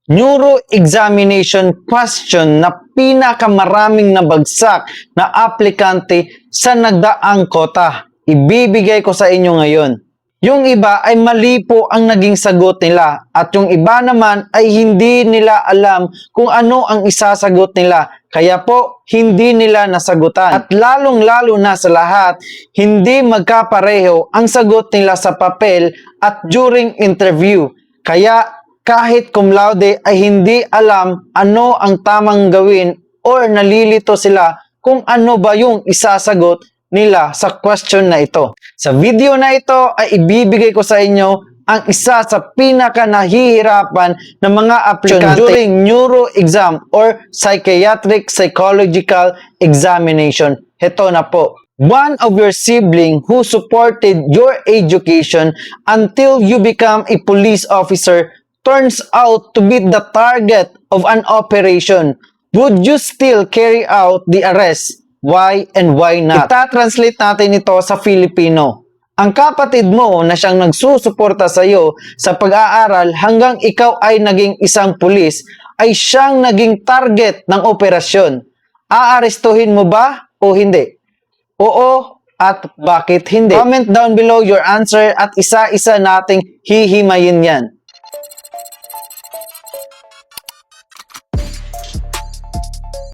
neuro examination question na pinakamaraming nabagsak na aplikante sa nagdaang kota. Ibibigay ko sa inyo ngayon. Yung iba ay mali po ang naging sagot nila at yung iba naman ay hindi nila alam kung ano ang isasagot nila. Kaya po, hindi nila nasagutan. At lalong-lalo na sa lahat, hindi magkapareho ang sagot nila sa papel at during interview. Kaya kahit cum laude ay hindi alam ano ang tamang gawin or nalilito sila kung ano ba yung isasagot nila sa question na ito. Sa video na ito ay ibibigay ko sa inyo ang isa sa pinaka nahihirapan ng mga aplikante during neuro exam or psychiatric psychological examination. Ito na po. One of your sibling who supported your education until you become a police officer turns out to be the target of an operation. Would you still carry out the arrest? Why and why not? Ita-translate natin ito sa Filipino. Ang kapatid mo na siyang nagsusuporta sa iyo sa pag-aaral hanggang ikaw ay naging isang pulis ay siyang naging target ng operasyon. Aarestuhin mo ba o hindi? Oo at bakit hindi? Comment down below your answer at isa-isa nating hihimayin yan.